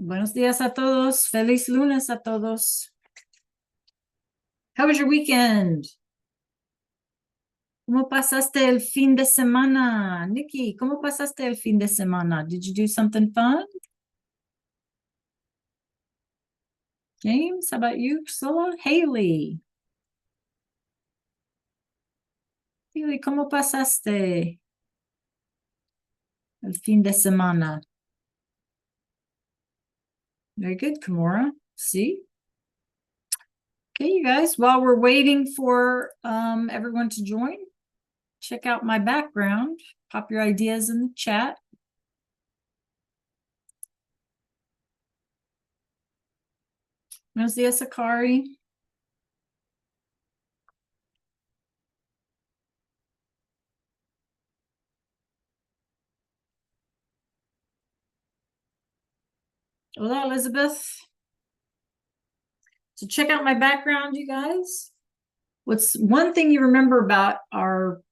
Buenos días a todos. Feliz lunes a todos. How was your weekend? ¿Cómo pasaste el fin de semana? Nikki, ¿cómo pasaste el fin de semana? Did you do something fun? James, how about you, Priscilla? Haley. Haley, ¿cómo pasaste el fin de semana? Very good, Kimura. See? Okay, you guys, while we're waiting for everyone to join, check out my background. Pop your ideas in the chat. Buenos días, Sakari. Hola, Elizabeth. So check out my background, you guys. What's one thing you remember about our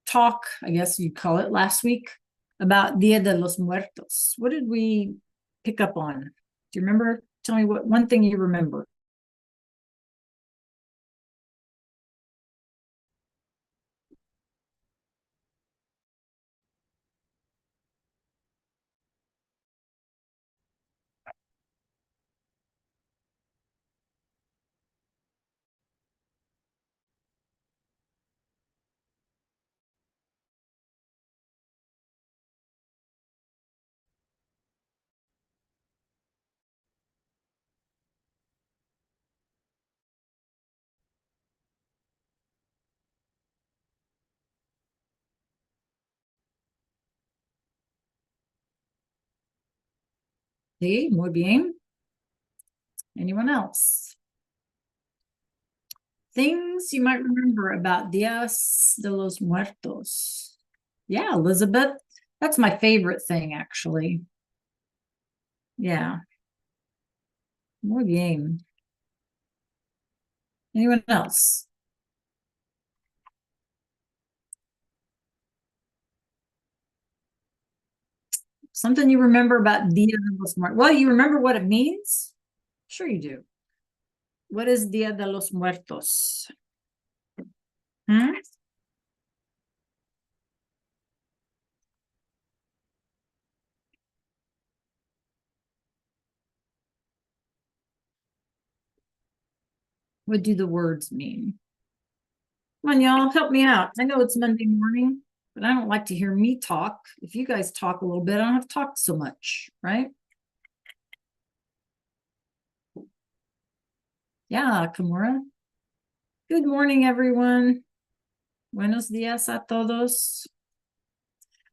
talk, I guess you'd call it, last week about Dia de los Muertos? What did we pick up on? Do you remember? Tell me what one thing you remember. Sí, muy bien. Anyone else? Things you might remember about Dias de los Muertos. Yeah, Elizabeth. That's my favorite thing, actually. Yeah. Muy bien. Anyone else? Something you remember about Dia de los Muertos? Well, you remember what it means? Sure you do. What is Dia de los Muertos? Hmm? What do the words mean? Come on, y'all, help me out. I know it's Monday morning, but I don't like to hear me talk. If you guys talk a little bit, I don't have to talk so much, right? Yeah, Kimura. Good morning, everyone. Buenos días a todos.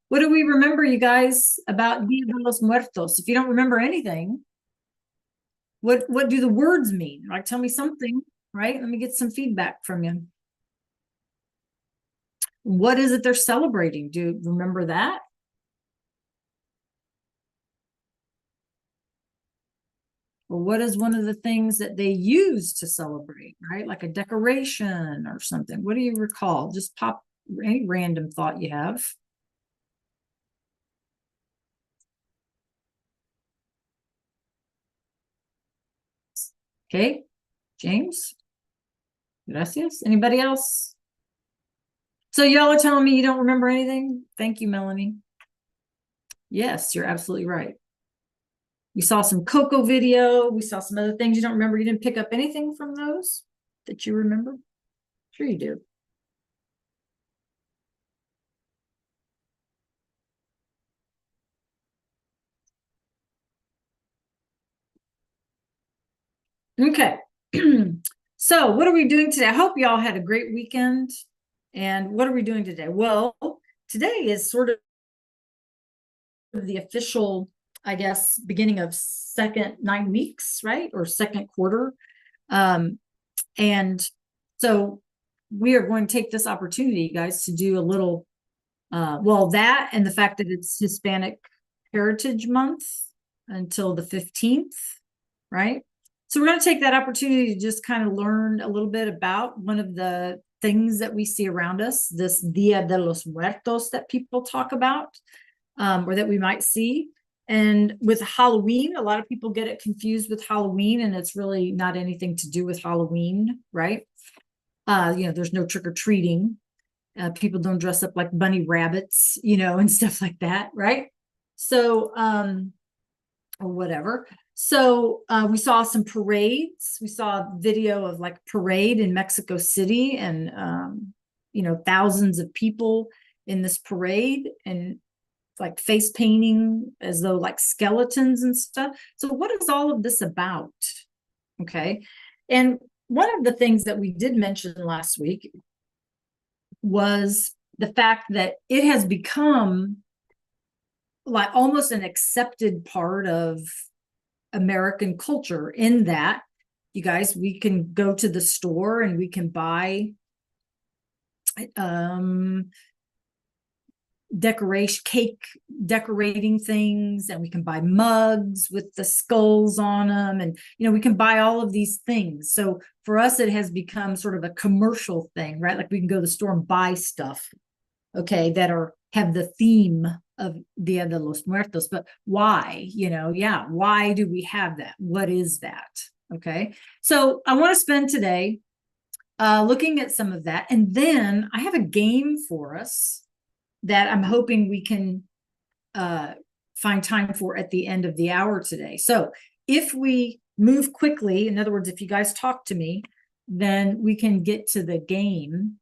What do we remember, you guys, about Dia de los Muertos? If you don't remember anything, what do the words mean? Like, tell me something, right? Let me get some feedback from you. What is it they're celebrating? Do you remember that? Or what is one of the things that they use to celebrate, right? Like a decoration or something. What do you recall? Just pop any random thought you have. Okay, James. Gracias. Anybody else? So y'all are telling me you don't remember anything? Thank you, Melanie. Yes, you're absolutely right. We saw some Coco video. We saw some other things you don't remember. You didn't pick up anything from those that you remember? Sure you do. Okay. So what are we doing today? I hope y'all had a great weekend. And what are we doing today? Well, today is sort of the official, I guess, beginning of second 9 weeks, right? Or second quarter. And so we are going to take this opportunity, guys, to do a little, well, that and the fact that it's Hispanic Heritage Month until the 15th, right? So we're going to take that opportunity to just kind of learn a little bit about one of the things that we see around us, this Dia de los Muertos that people talk about, or that we might see. And with Halloween, a lot of people get it confused with Halloween, and it's really not anything to do with Halloween, right? There's no trick or treating. People don't dress up like bunny rabbits, and stuff like that, right? So, or whatever. So we saw some parades. We saw a video of like parade in Mexico City, and thousands of people in this parade, and like face painting as though like skeletons and stuff. So what is all of this about? Okay. And one of the things that we did mention last week was the fact that it has become like almost an accepted part of American culture, in that, you guys, we can go to the store and we can buy cake decorating things, and we can buy mugs with the skulls on them, and we can buy all of these things. So for us, it has become sort of a commercial thing, right? Like we can go to the store and buy stuff, okay, that have the theme of Dia de los Muertos. But why? Why do we have that? What is that? Okay, so I want to spend today looking at some of that, and then I have a game for us that I'm hoping we can find time for at the end of the hour today. So if we move quickly, in other words, if you guys talk to me, then we can get to the game.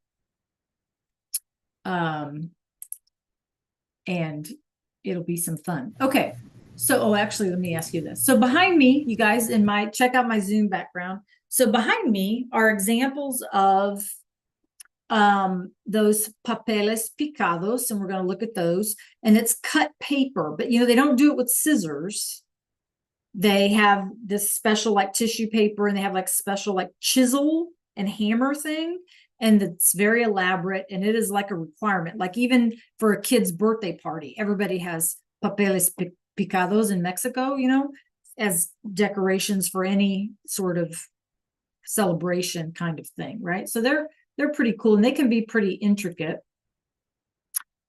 And it'll be some fun. Okay. So, actually, let me ask you this. So behind me, you guys, check out my Zoom background. So behind me are examples of those papeles picados, and we're going to look at those. And it's cut paper, but they don't do it with scissors. They have this special like tissue paper, and they have like special like chisel and hammer thing, and it's very elaborate, and it is like a requirement. Like even for a kid's birthday party, everybody has papeles picados in Mexico, as decorations for any sort of celebration kind of thing, right? So they're pretty cool, and they can be pretty intricate.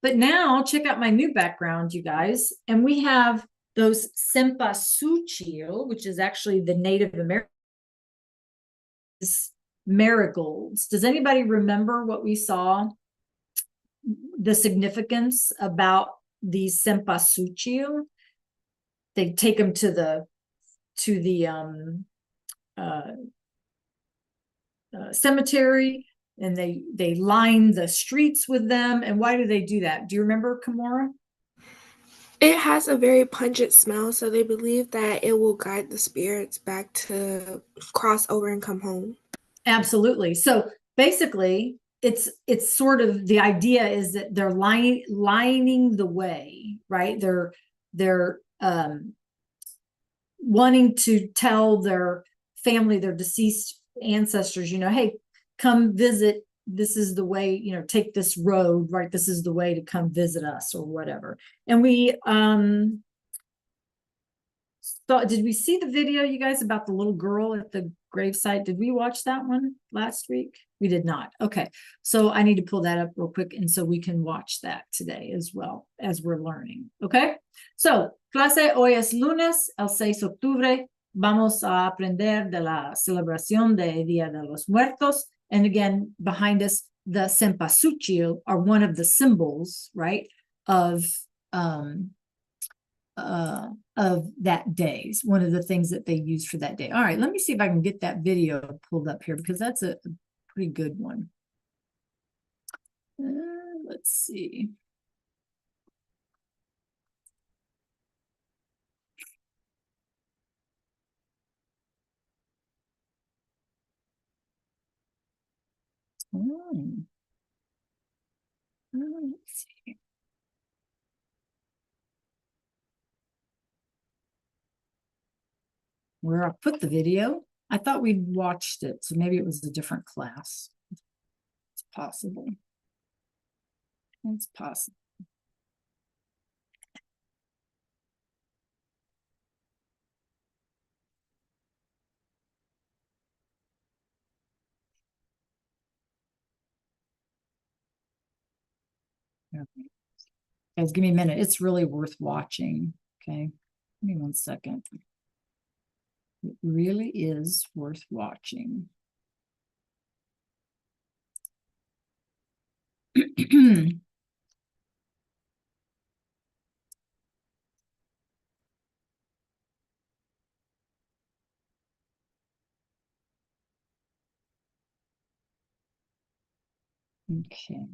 But now check out my new background, you guys, and we have those cempasúchil, which is actually the Native American marigolds. Does anybody remember what we saw, the significance about these cempasúchil? They take them to the cemetery, and they line the streets with them. And why do they do that? Do you remember, Kimora? It has a very pungent smell, so they believe that it will guide the spirits back to cross over and come home. Absolutely. So basically, it's sort of, the idea is that they're lining the way, right? They're wanting to tell their family, their deceased ancestors, hey, come visit. This is the way, take this road, right? This is the way to come visit us, or whatever. And we did we see the video, you guys, about the little girl at the gravesite? Did we watch that one last week? We did not. Okay, so I need to pull that up real quick, and so we can watch that today as well as we're learning. Okay, so clase, hoy es lunes, el 6 de octubre. Vamos a aprender de la celebración de Dia de los Muertos. And again, behind us, the cempasúchil are one of the symbols, right, of that day. It's one of the things that they use for that day. All right, let me see if I can get that video pulled up here, because that's a pretty good one. Let's see. Let's see. Where I put the video. I thought we'd watched it, so maybe it was a different class. It's possible. It's possible. Okay. Guys, give me a minute. It's really worth watching. Okay. Give me 1 second. It really is worth watching. Okay.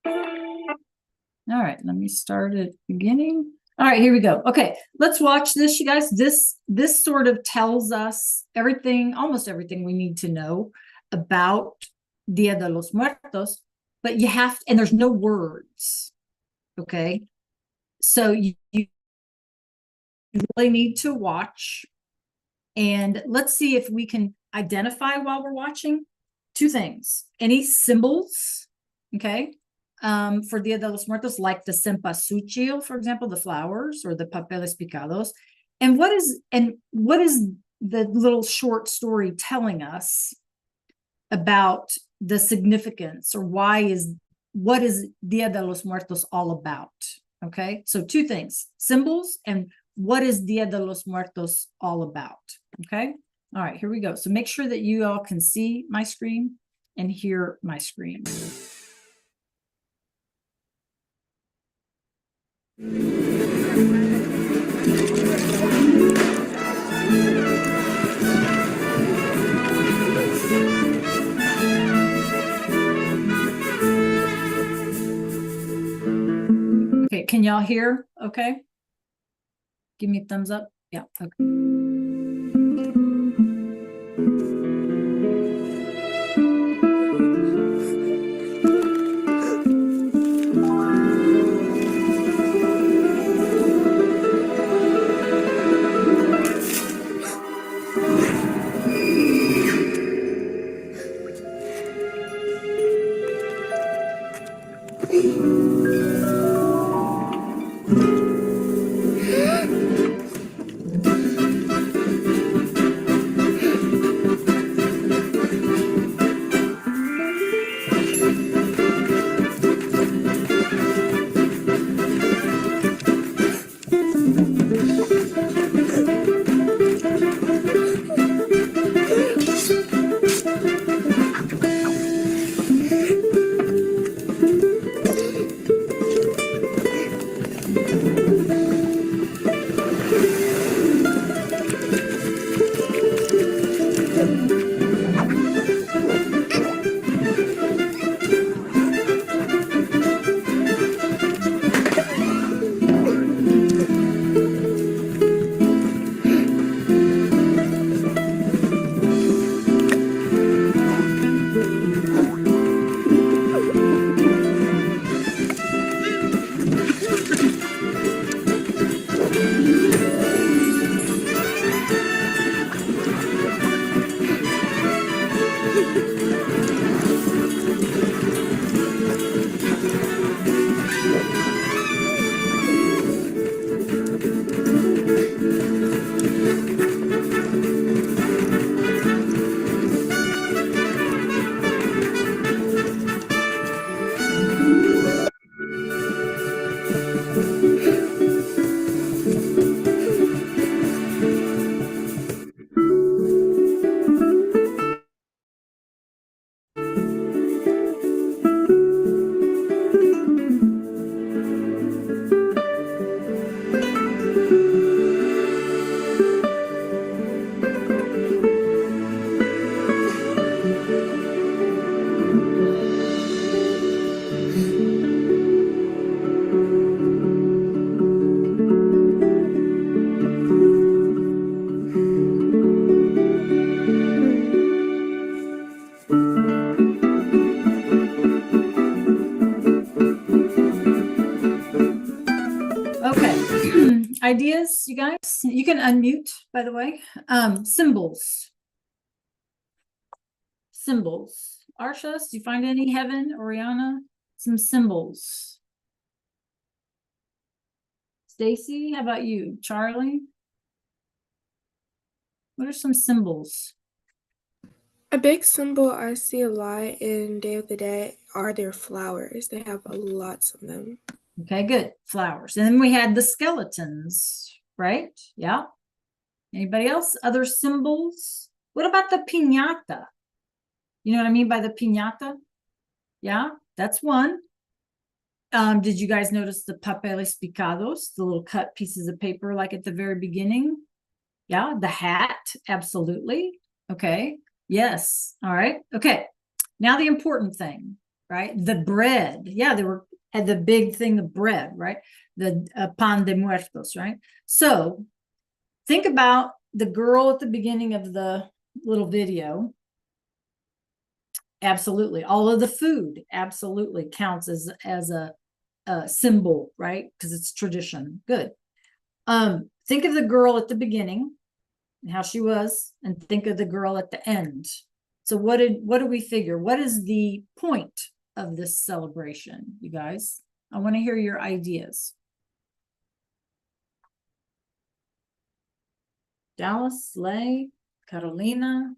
All right, let me start at beginning. All right, here we go. Okay, let's watch this, you guys. This sort of tells us everything, almost everything we need to know about Dia de los Muertos, but you have to, and there's no words. Okay. So you really need to watch. And let's see if we can identify while we're watching 2 things. Any symbols, okay, for Dia de los Muertos, like the cempasúchil, for example, the flowers, or the papeles picados. And what is the little short story telling us about the significance, or what is Dia de los Muertos all about? Okay, so 2 things: symbols and what is Dia de los Muertos all about. Okay, all right, here we go. So make sure that you all can see my screen and hear my screen. Okay, can y'all hear? Okay, give me a thumbs up. Yeah, okay. Okay, ideas, you guys? You can unmute, by the way. Symbols. Symbols. Arshas, do you find any? Heaven, Oriana? Some symbols. Stacy, how about you? Charlie? What are some symbols? A big symbol I see a lot in Day of the Dead are their flowers. They have lots of them. Okay, good. Flowers. And then we had the skeletons. right? Yeah. Anybody else? Other symbols? What about the piñata? You know what I mean by the piñata? Yeah, that's one. Did you guys notice the papeles picados, the little cut pieces of paper like at the very beginning? Yeah, the hat, absolutely. Okay, yes, all right, okay. Now the important thing, right? The bread. Yeah, they were had the big thing of bread, right? The pan de muertos, right? So think about the girl at the beginning of the little video. Absolutely. All of the food absolutely counts as a symbol, right? Because it's tradition. Good. Think of the girl at the beginning and how she was, and think of the girl at the end. So what do we figure? What is the point of this celebration, you guys? I want to hear your ideas. Dallas, Slay, Carolina,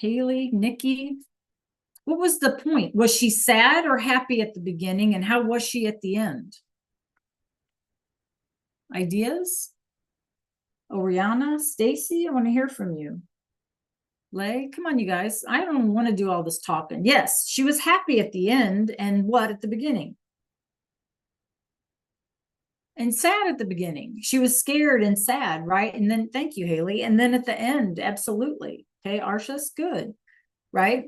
Haley, Nikki. What was the point? Was she sad or happy at the beginning, and how was she at the end? Ideas? Oriana, Stacy, I want to hear from you. Lay, come on, you guys. I don't want to do all this talking. Yes, she was happy at the end, and what at the beginning? And sad at the beginning. She was scared and sad, right? And then, thank you, Haley. And then at the end, absolutely. Okay, Arsha's good, right?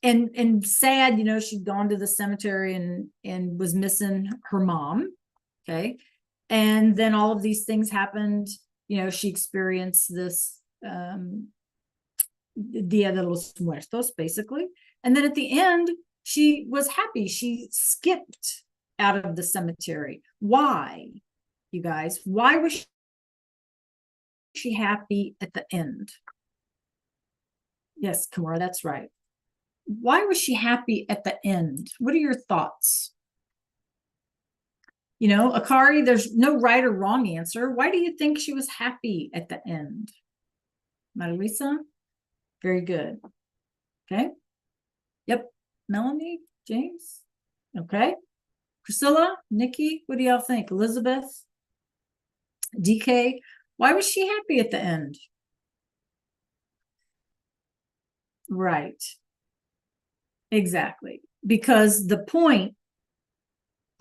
And sad, you know, she'd gone to the cemetery and was missing her mom. Okay. And then all of these things happened. You know, she experienced this Dia de los Muertos, basically. And then at the end, she was happy. She skipped out of the cemetery. Why, you guys? Why was she happy at the end? Yes, Kamara, that's right. Why was she happy at the end? What are your thoughts? You know, Akari, there's no right or wrong answer. Why do you think she was happy at the end? Marilisa? Very good. Okay. Yep. Melanie, James. Okay. Priscilla, Nikki, what do y'all think? Elizabeth, DK, why was she happy at the end? Right. Exactly. Because the point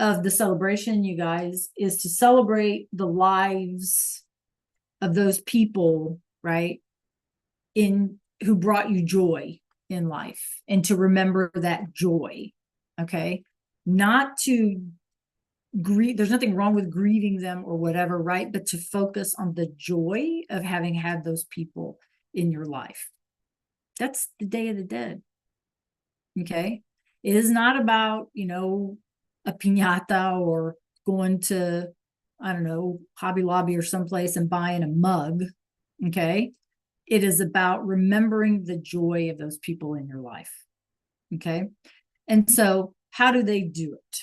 of the celebration, you guys, is to celebrate the lives of those people, right, in who brought you joy in life, and to remember that joy. Okay. Not to grieve, there's nothing wrong with grieving them or whatever, right? But to focus on the joy of having had those people in your life. That's the Day of the Dead. Okay. It is not about, you know, a piñata or going to, I don't know, Hobby Lobby or someplace and buying a mug. Okay. It is about remembering the joy of those people in your life. Okay. And so, how do they do it?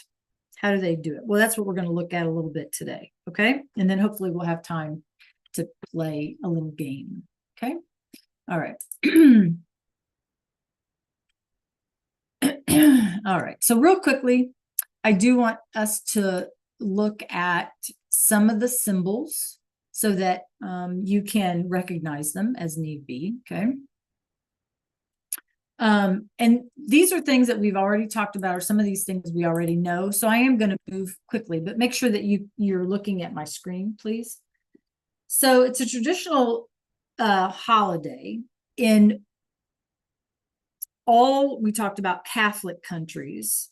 How do they do it? Well, that's what we're going to look at a little bit today. Okay. And then hopefully we'll have time to play a little game. Okay. All right. All right. So, real quickly, I do want us to look at some of the symbols so that you can recognize them as need be. Okay. And these are things that we've already talked about, or some of these things we already know. So I am going to move quickly, but make sure that you're looking at my screen, please. So it's a traditional holiday in all, we talked about Catholic countries,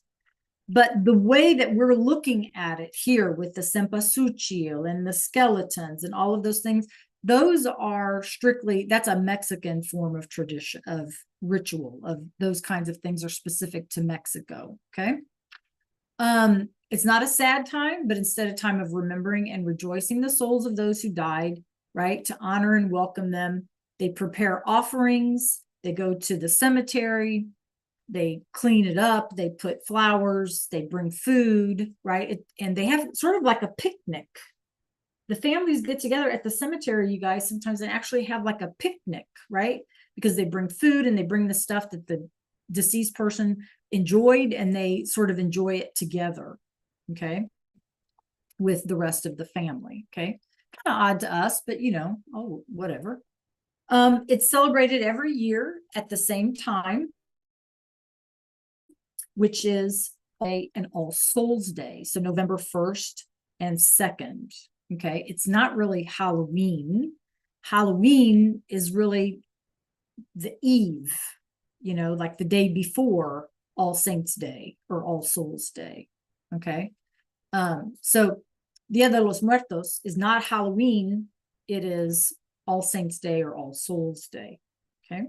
but the way that we're looking at it here with the cempasúchil and the skeletons and all of those things, those are strictly, that's a Mexican form of tradition, of ritual, of those kinds of things are specific to Mexico. Okay. It's not a sad time, but instead a time of remembering and rejoicing the souls of those who died, right? To honor and welcome them. They prepare offerings, they go to the cemetery, they clean it up, they put flowers, they bring food, right? And they have sort of like a picnic. The families get together at the cemetery, you guys, sometimes they actually have like a picnic, right? Because they bring food and they bring the stuff that the deceased person enjoyed, and they sort of enjoy it together, okay, with the rest of the family, okay? kind of odd to us, but oh, whatever. It's celebrated every year at the same time, which is an All Souls Day. So November 1st and 2nd. Okay. It's not really Halloween. Halloween is really the eve, like the day before All Saints Day or All Souls Day. Okay. So Dia de los Muertos is not Halloween. It is All Saints Day or All Souls Day. Okay.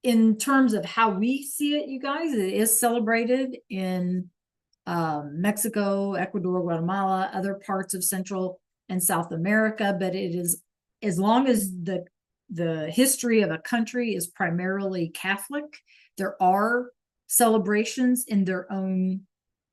In terms of how we see it, you guys, it is celebrated in Mexico, Ecuador, Guatemala, other parts of Central and South America, but it is, as long as the history of a country is primarily Catholic, there are celebrations in their own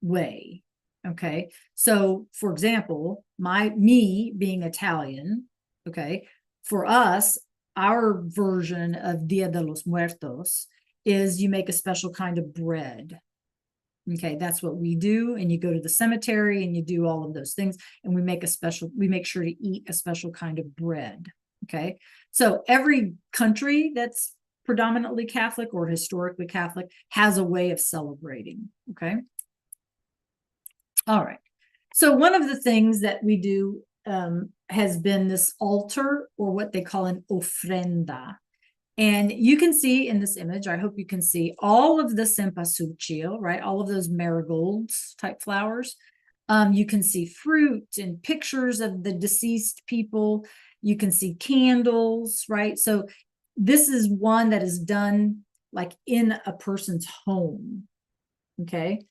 way. Okay. So for example, me being Italian, okay, for us, our version of Dia de los Muertos is you make a special kind of bread. Okay, that's what we do. And you go to the cemetery and you do all of those things. And we make sure to eat a special kind of bread. Okay, so every country that's predominantly Catholic or historically Catholic has a way of celebrating. Okay. All right. So one of the things that we do has been this altar, or what they call an ofrenda. And you can see in this image, I hope you can see all of the cempasúchil, right? All of those marigolds type flowers. You can see fruit and pictures of the deceased people. You can see candles, right? So this is one that is done like in a person's home. Okay.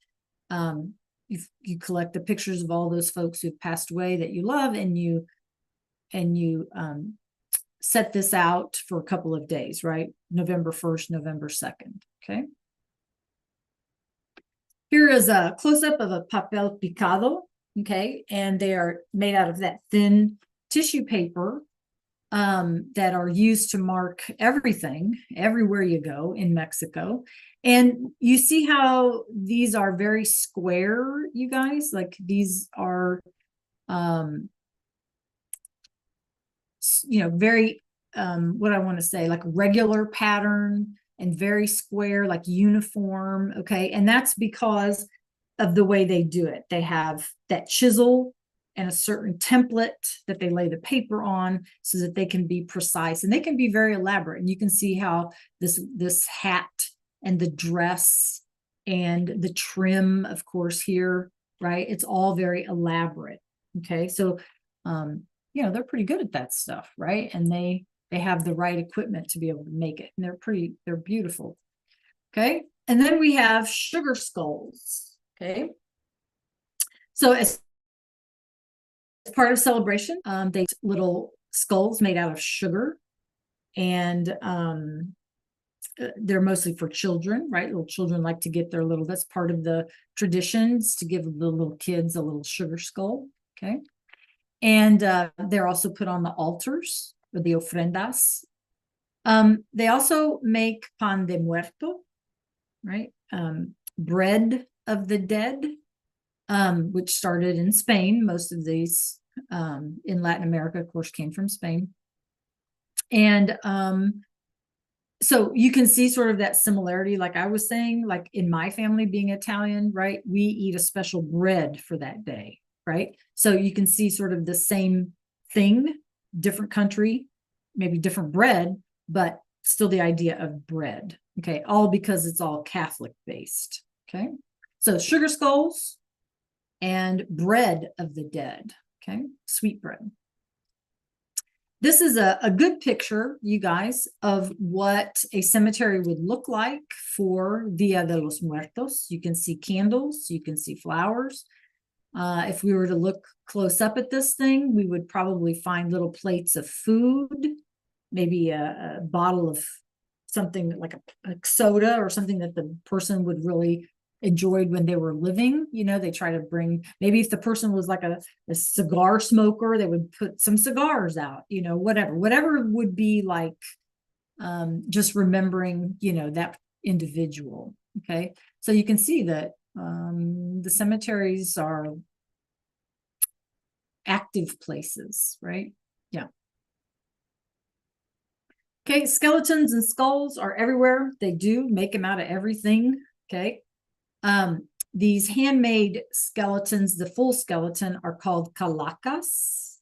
You collect the pictures of all those folks who've passed away that you love, and you set this out for a couple of days, right? November 1st, November 2nd. Okay. Here is a close-up of a papel picado. Okay. And they are made out of that thin tissue paper that are used to mark everything, everywhere you go in Mexico. And you see how these are very square, you guys? Like these are, very, what I want to say, like regular pattern and very square, like uniform. Okay. And that's because of the way they do it. They have that chisel and a certain template that they lay the paper on so that they can be precise, and they can be very elaborate. And you can see how this hat and the dress and the trim, of course, here, right? It's all very elaborate. Okay. So, they're pretty good at that stuff, right? And they have the right equipment to be able to make it. And they're beautiful. Okay. And then we have sugar skulls. Okay. So as part of celebration, they little skulls made out of sugar, and they're mostly for children, right? Little children like to get that's part of the traditions, to give the little kids a little sugar skull. Okay. And they're also put on the altars, or the ofrendas. They also make pan de muerto, right? Bread of the dead, which started in Spain. Most of these in Latin America, of course, came from Spain. And so you can see sort of that similarity, like I was saying, like in my family being Italian, right? We eat a special bread for that day, right? So you can see sort of the same thing, different country, maybe different bread, but still the idea of bread. Okay, all because it's all Catholic based. Okay, so sugar skulls and bread of the dead. Okay, sweet bread. This is a good picture, you guys, of what a cemetery would look like for Dia de los Muertos. You can see candles, you can see flowers. If we were to look close up at this thing, we would probably find little plates of food, maybe a bottle of something like a soda or something that the person would really enjoyed when they were living. They try to bring, maybe if the person was like a cigar smoker, they would put some cigars out, whatever would be like, just remembering, that individual. Okay. So you can see that The cemeteries are active places, right? Yeah. Okay, skeletons and skulls are everywhere. They do make them out of everything. Okay. These handmade skeletons, the full skeleton, are called calacas.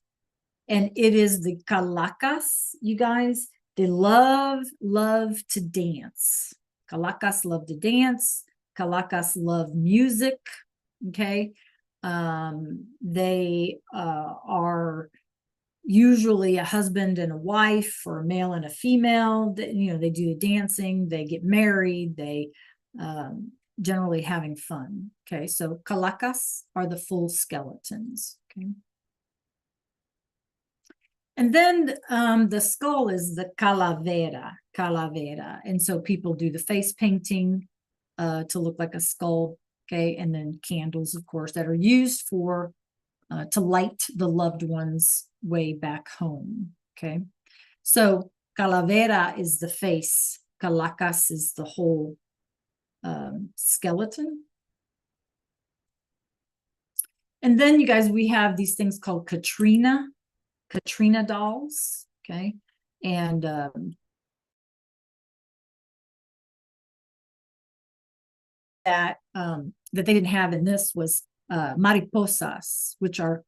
And it is the calacas, you guys, they love to dance. Calacas love to dance. Calacas love music. Okay. They are usually a husband and a wife, or a male and a female. They do the dancing, they get married, they generally having fun. Okay, so calacas are the full skeletons. Okay. And then the skull is the calavera. And so people do the face painting to look like a skull. Okay, and then candles, of course, that are used for to light the loved ones way back home. Okay, so calavera is the face, calacas is the whole skeleton. And then, you guys, we have these things called Katrina dolls. Okay, and that they didn't have in this was mariposas, which are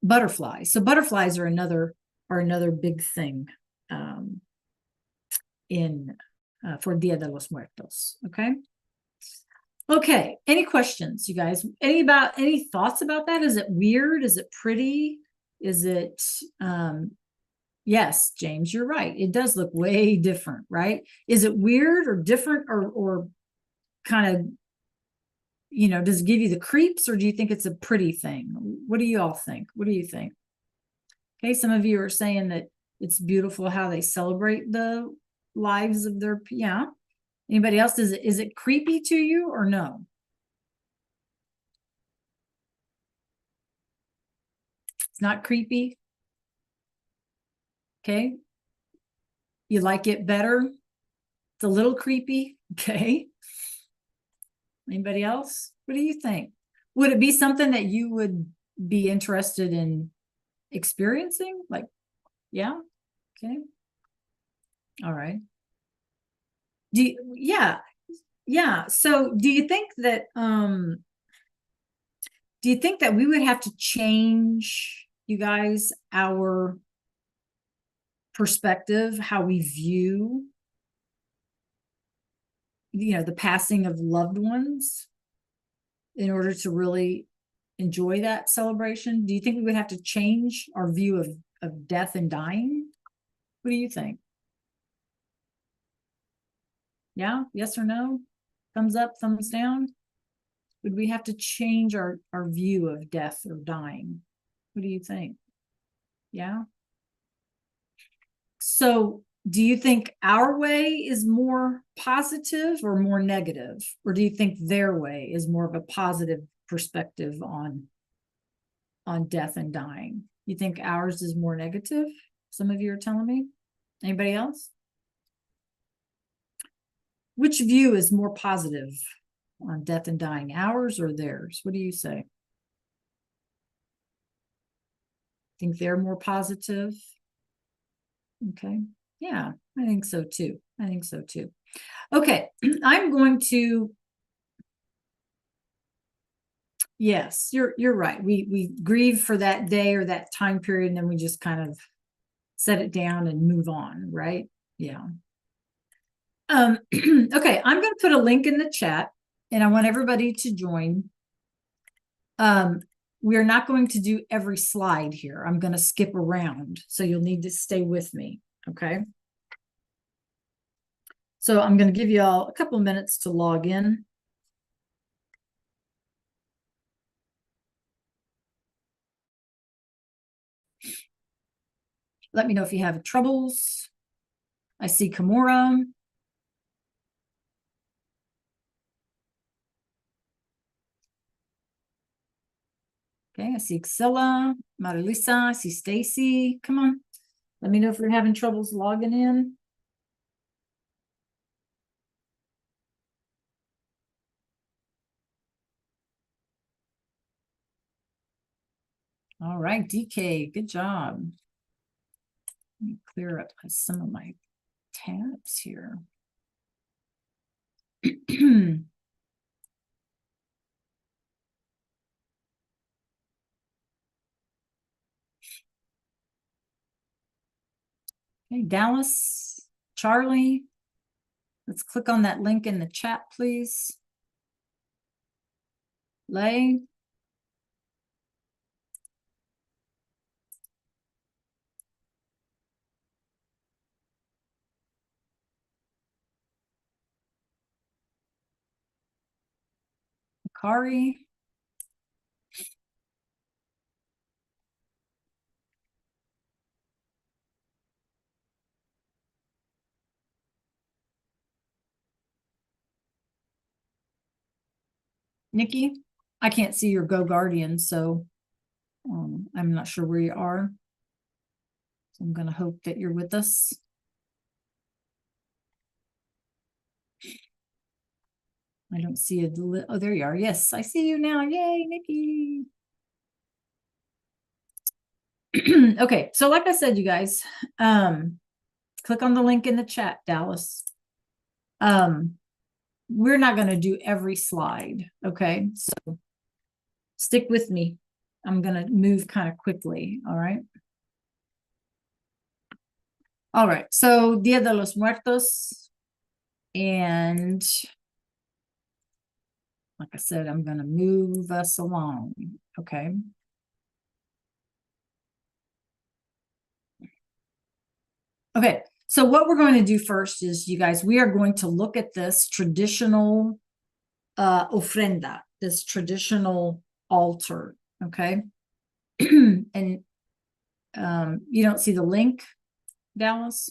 butterflies. So butterflies are another big thing in for Dia de los Muertos. Okay, any questions, you guys? Any thoughts about that? Is it weird? Is it pretty? Is it yes, James, you're right, it does look way different, right? Is it weird or different, or kind of, does it give you the creeps, or do you think it's a pretty thing? What do you all think? What do you think? Okay, some of you are saying that it's beautiful how they celebrate the lives of their, yeah. Anybody else? Is it creepy to you or no? It's not creepy. Okay. You like it better? It's a little creepy. Okay. Anybody else? What do you think? Would it be something that you would be interested in experiencing? Like, yeah. Okay. All right. Yeah. So do you think that we would have to change, you guys, our perspective, how we view the passing of loved ones in order to really enjoy that celebration? Do you think we would have to change our view of death and dying? What do you think? Yeah, yes or no? Thumbs up, thumbs down? Would we have to change our view of death or dying? What do you think? Yeah. So do you think our way is more positive or more negative? Or do you think their way is more of a positive perspective on death and dying? You think ours is more negative? Some of you are telling me. Anybody else? Which view is more positive on death and dying, ours or theirs? What do you say? Think they're more positive? Okay. Yeah, I think so too. Okay, I'm going to, yes, you're right. We grieve for that day or that time period, and then we just kind of set it down and move on, right? Yeah. Okay, I'm going to put a link in the chat, and I want everybody to join. We are not going to do every slide here. I'm going to skip around, so you'll need to stay with me, okay? So I'm going to give you all a couple of minutes to log in. Let me know if you have troubles. I see Kimura. Okay, I see Excella, Marilisa, I see Stacy. Come on. Let me know if you're having troubles logging in. All right, DK, good job. Let me clear up some of my tabs here. Okay, Dallas, Charlie, let's click on that link in the chat, please. Lay. Kari. Nikki, I can't see your Go Guardian, so I'm not sure where you are. So I'm going to hope that you're with us. I don't see a, oh, there you are. Yes, I see you now. Yay, Nikki. Okay, so like I said, you guys, click on the link in the chat, Dallas. We're not going to do every slide, okay? So stick with me. I'm going to move kind of quickly, all right? All right, so Dia de los Muertos. And like I said, I'm going to move us along, okay? Okay, so what we're going to do first is, you guys, we are going to look at this traditional ofrenda, this traditional altar, okay? And you don't see the link, Dallas?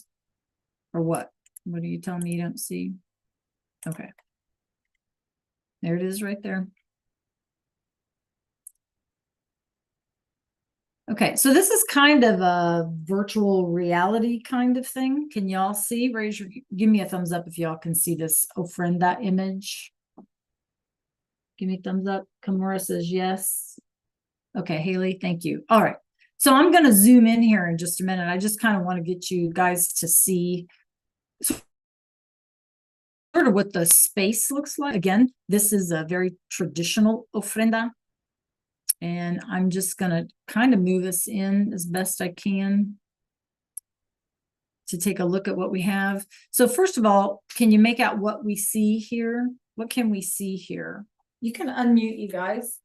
Or what? What are you telling me you don't see? Okay. There it is right there. Okay, so this is kind of a virtual reality kind of thing. Can y'all see? Give me a thumbs up if y'all can see this ofrenda image. Give me a thumbs up. Kamura says yes. Okay, Haley, thank you. All right. So I'm going to zoom in here in just a minute. I just kind of want to get you guys to see sort of what the space looks like. Again, this is a very traditional ofrenda. And I'm just going to kind of move us in as best I can to take a look at what we have. So first of all, can you make out what we see here? What can we see here? You can unmute, you guys.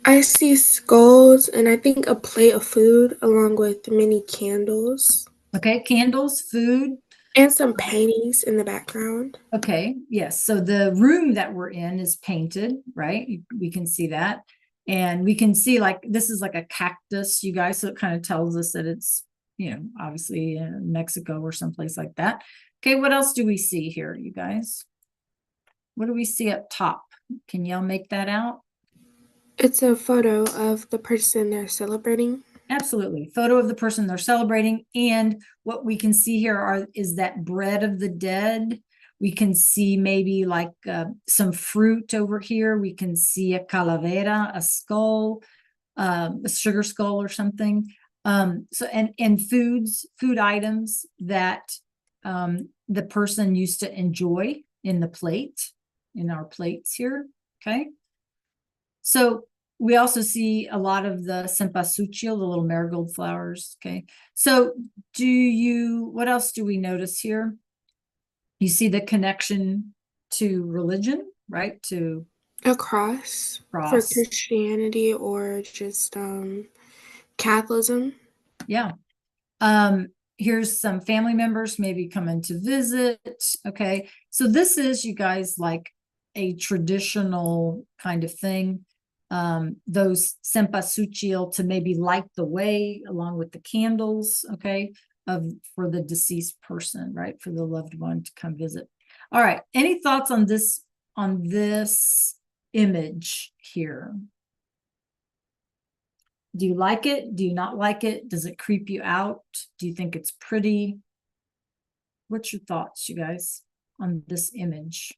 I see skulls and I think a plate of food along with many candles. Okay, candles, food. And some paintings in the background. Okay, yes. So the room that we're in is painted, right? We can see that. And we can see like, this is like a cactus, you guys. So it kind of tells us that it's, you know, obviously in Mexico or someplace like that. Okay, what else do we see here, you guys? What do we see up top? Can y'all make that out? It's a photo of the person they're celebrating. Absolutely. Photo of the person they're celebrating. And what we can see here is that bread of the dead. We can see maybe like some fruit over here. We can see a calavera, a skull, a sugar skull or something. So and food items that the person used to enjoy in the plate, in our plates here. Okay. So we also see a lot of the cempasúchil, the little marigold flowers. Okay. So what else do we notice here? You see the connection to religion, right? To a cross for Christianity or just Catholicism. Yeah. Here's some family members maybe coming to visit. Okay. So this is, you guys, like a traditional kind of thing. Those cempasúchil to maybe light the way along with the candles, okay, for the deceased person, right? For the loved one to come visit. All right. Any thoughts on this image here? Do you like it? Do you not like it? Does it creep you out? Do you think it's pretty? What's your thoughts, you guys, on this image?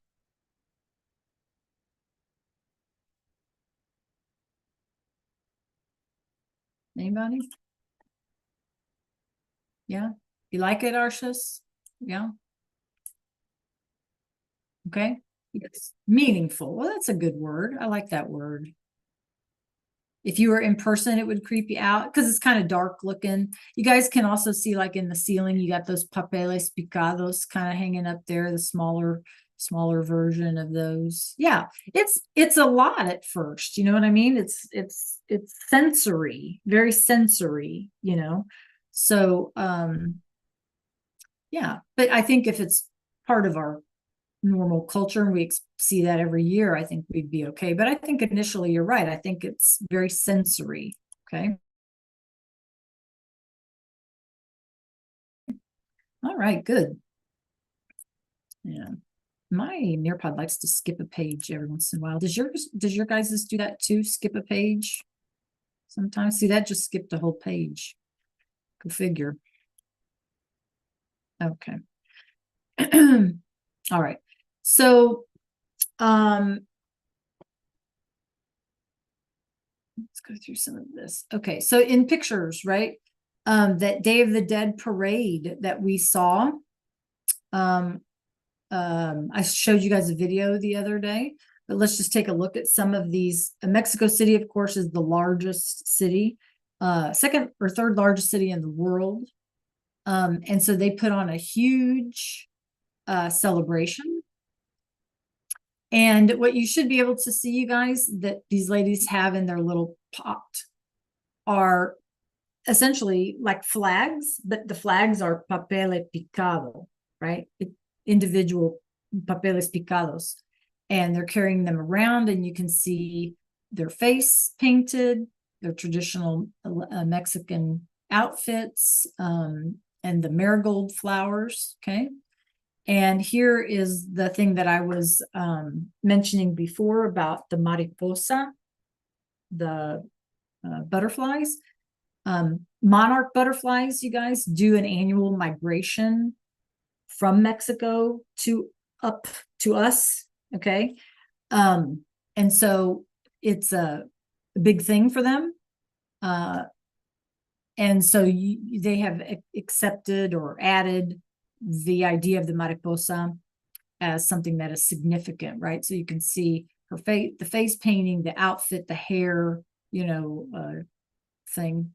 Anybody? Yeah. You like it, Arshus? Yeah. Okay. Yes. Meaningful. Well, that's a good word. I like that word. If you were in person, it would creep you out because it's kind of dark looking. You guys can also see, like in the ceiling, you got those papeles picados kind of hanging up there, the smaller version of those. Yeah, it's a lot at first. You know what I mean? It's sensory, very sensory. So yeah. But I think if it's part of our normal culture and we see that every year, I think we'd be okay. But I think initially you're right. I think it's very sensory. Okay. All right, good. Yeah. My Nearpod likes to skip a page every once in a while. Does your guys' do that too? Skip a page? Sometimes. See, that just skipped a whole page. Go figure. Okay. All right. So let's go through some of this. Okay, so in pictures, right? That Day of the Dead parade that we saw. I showed you guys a video the other day, but let's just take a look at some of these. Mexico City, of course, is the largest city, second or third largest city in the world. And so they put on a huge celebration. And what you should be able to see, you guys, that these ladies have in their little pot are essentially like flags, but the flags are papel picado, right? Individual papeles picados. And they're carrying them around, and you can see their face painted, their traditional Mexican outfits, and the marigold flowers. Okay. And here is the thing that I was mentioning before about the mariposa, the butterflies. Monarch butterflies, you guys, do an annual migration from Mexico to up to us. Okay. And so it's a big thing for them. And so they have accepted or added the idea of the mariposa as something that is significant, right? So you can see her face, the face painting, the outfit, the hair, thing,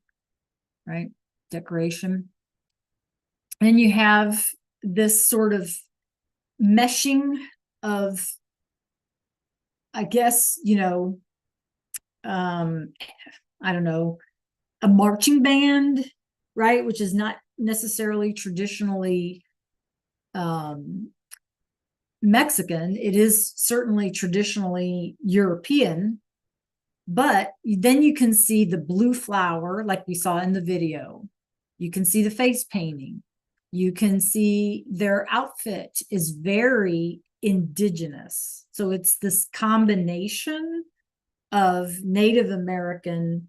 right? Decoration. And you have this sort of meshing of, I guess, I don't know, a marching band, right? Which is not necessarily traditionally Mexican. It is certainly traditionally European, but then you can see the blue flower like we saw in the video. You can see the face painting. You can see their outfit is very indigenous. So it's this combination of Native American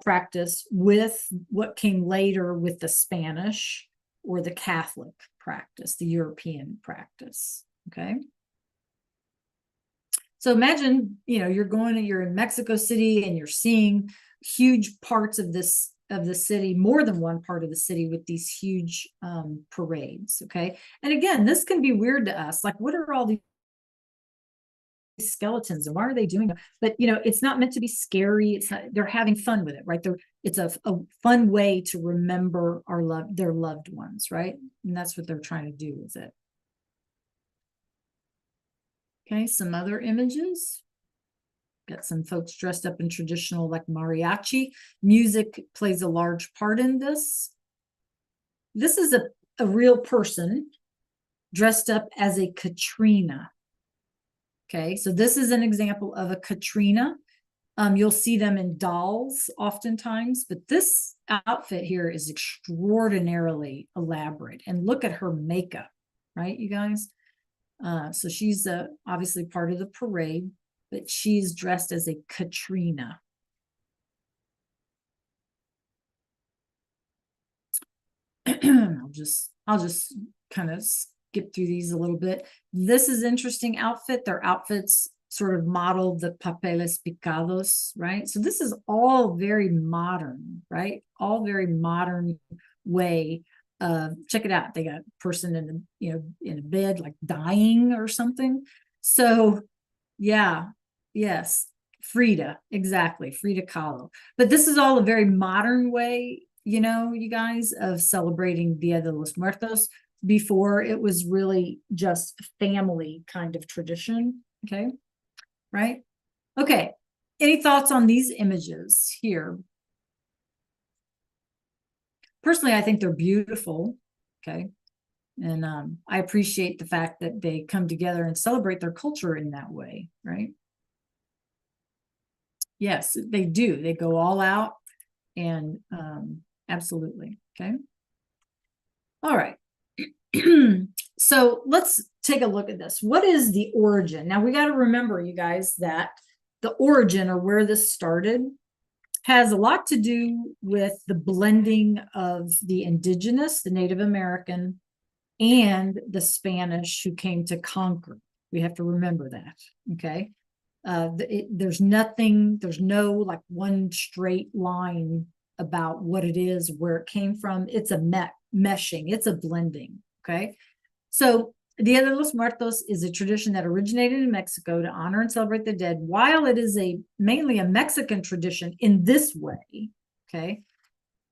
practice with what came later with the Spanish or the Catholic practice, the European practice. Okay. So imagine, you're in Mexico City and you're seeing huge parts of the city, more than one part of the city, with these huge parades. Okay. And again, this can be weird to us. Like, what are all these skeletons and why are they doing it? But it's not meant to be scary. It's not, they're having fun with it, right? It's a fun way to remember their loved ones, right? And that's what they're trying to do with it. Okay, some other images. Got some folks dressed up in traditional, like, mariachi. Music plays a large part in this. This is a real person dressed up as a Katrina. Okay, so this is an example of a Katrina. You'll see them in dolls oftentimes, but this outfit here is extraordinarily elaborate. And look at her makeup, right, you guys? So she's obviously part of the parade, but she's dressed as a Katrina. I'll just kind of skip through these a little bit. This is interesting outfit. Their outfits sort of modeled the papeles picados, right? So this is all very modern, right? All very modern way. Check it out. They got a person in in a bed, like dying or something. So yeah, yes, Frida, exactly, Frida Kahlo. But this is all a very modern way, you guys, of celebrating Dia de los Muertos. Before it was really just family kind of tradition. Okay, right? Okay. Any thoughts on these images here? Personally, I think they're beautiful. Okay. And I appreciate the fact that they come together and celebrate their culture in that way, right? Yes, they do. They go all out and absolutely. Okay. All right. So let's take a look at this. What is the origin? Now we got to remember, you guys, that the origin or where this started has a lot to do with the blending of the indigenous, the Native American, and the Spanish who came to conquer. We have to remember that. Okay. There's no like one straight line about what it is, where it came from. It's a meshing, it's a blending. Okay. So Dia de los Muertos is a tradition that originated in Mexico to honor and celebrate the dead. While it is mainly a Mexican tradition in this way, okay,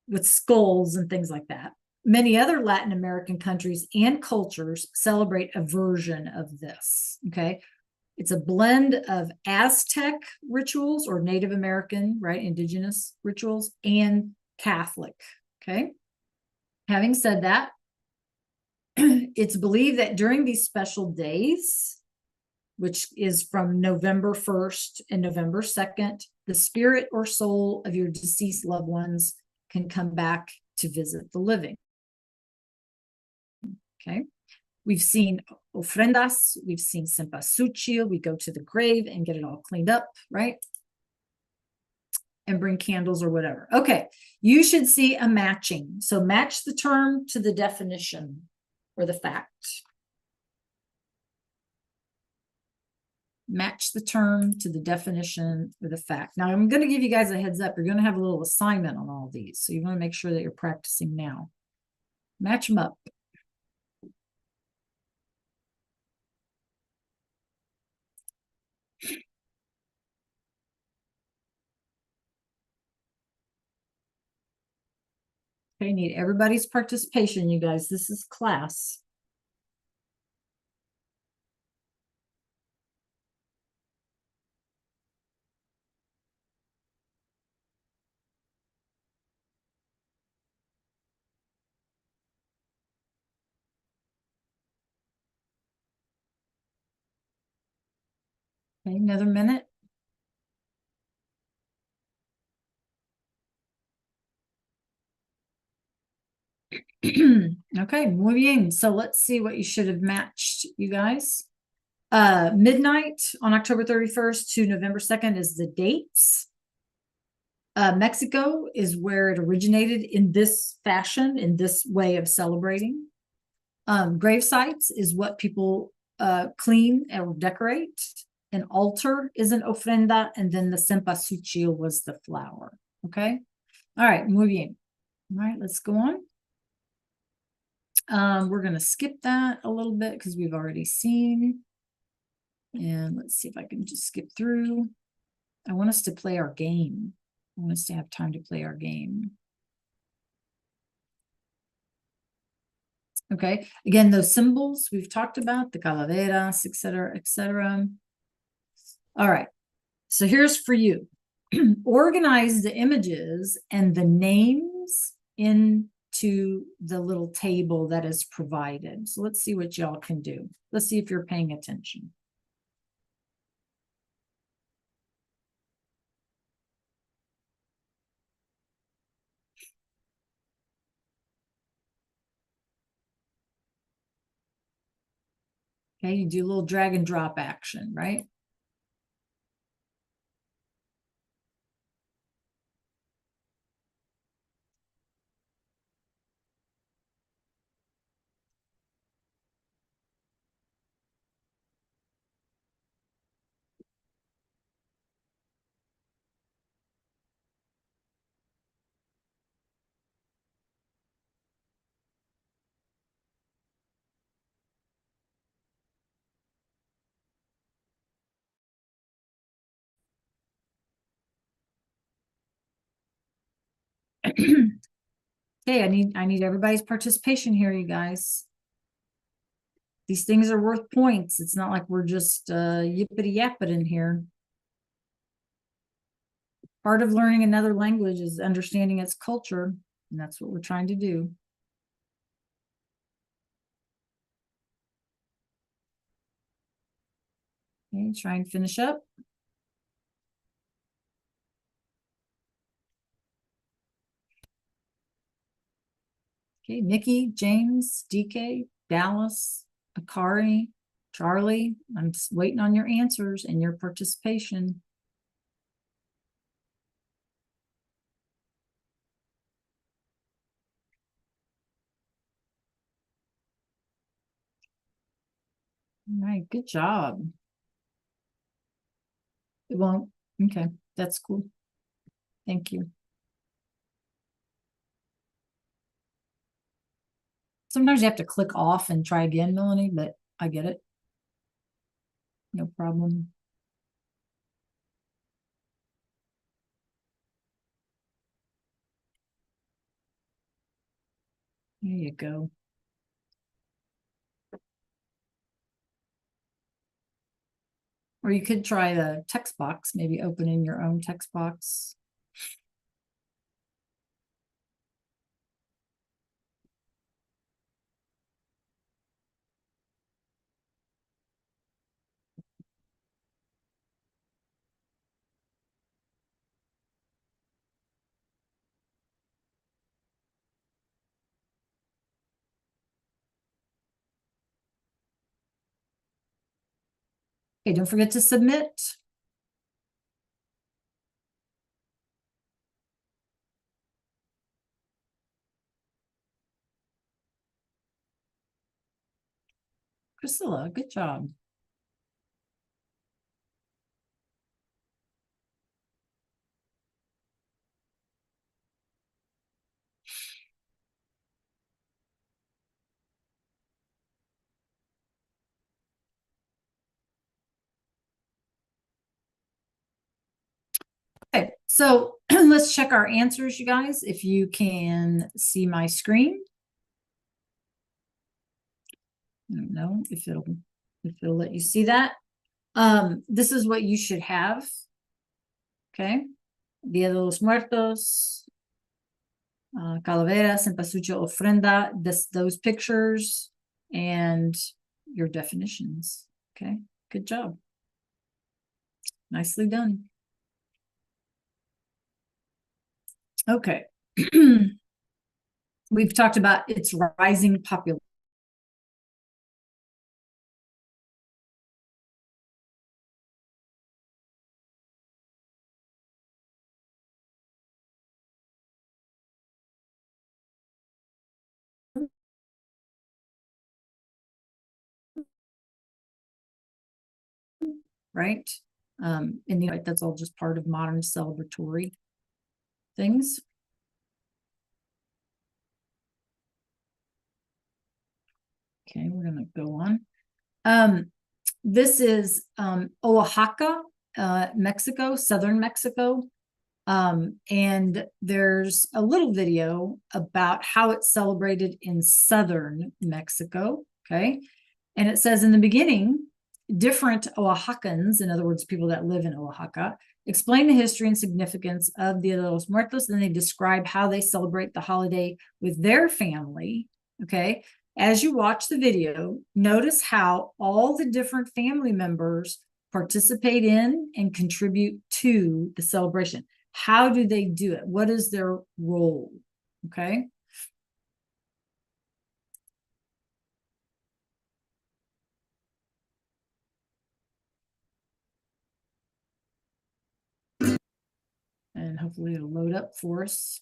with skulls and things like that, many other Latin American countries and cultures celebrate a version of this. Okay. It's a blend of Aztec rituals or Native American, right, indigenous rituals, and Catholic. Okay. Having said that, it's believed that during these special days, which is from November 1st and November 2nd, the spirit or soul of your deceased loved ones can come back to visit the living. Okay. We've seen ofrendas, we've seen cempasúchil, we go to the grave and get it all cleaned up, right? And bring candles or whatever. Okay, you should see a matching. So match the term to the definition or the fact. Match the term to the definition or the fact. Now, I'm going to give you guys a heads up. You're going to have a little assignment on all these. So you want to make sure that you're practicing now. Match them up. Okay, need everybody's participation, you guys. This is class. Okay, another minute. Okay, muy bien. So let's see what you should have matched, you guys. Midnight on October 31st to November 2nd is the dates. Mexico is where it originated in this fashion, in this way of celebrating. Grave sites is what people clean or decorate. An altar is an ofrenda, and then the cempasúchil was the flower. Okay. All right, muy bien. All right, let's go on. We're going to skip that a little bit because we've already seen. And let's see if I can just skip through. I want us to play our game. I want us to have time to play our game. Okay, again, those symbols we've talked about, the calaveras, etc., etc. All right, so here's for you. Organize the images and the names into the little table that is provided. So let's see what y'all can do. Let's see if you're paying attention. Okay, you do a little drag and drop action, right? Okay, I need everybody's participation here, you guys. These things are worth points. It's not like we're just yippity yapping in here. Part of learning another language is understanding its culture, and that's what we're trying to do. Okay, try and finish up. Okay, Nikki, James, DK, Dallas, Akari, Charlie. I'm just waiting on your answers and your participation. All right, good job. It won't. Okay, that's cool. Thank you. Sometimes you have to click off and try again, Melanie, but I get it. No problem. There you go. Or you could try the text box, maybe open in your own text box. Okay, don't forget to submit. Priscilla, good job. Okay, so let's check our answers, you guys. If you can see my screen. I don't know if it'll let you see that. This is what you should have. Okay. Dia de los Muertos, Calaveras, Cempasúchil, Ofrenda, those pictures, and your definitions. Okay, good job. Nicely done. Okay. We've talked about its rising popularity. Right? And that's all just part of modern celebratory things. Okay, we're gonna go on. This is Oaxaca, Mexico, southern Mexico. And there's a little video about how it's celebrated in southern Mexico. Okay. And it says in the beginning, different Oaxacans, in other words, people that live in Oaxaca, explain the history and significance of Dia de los Muertos. And they describe how they celebrate the holiday with their family. Okay. As you watch the video, notice how all the different family members participate in and contribute to the celebration. How do they do it? What is their role? Okay. And hopefully it'll load up for us.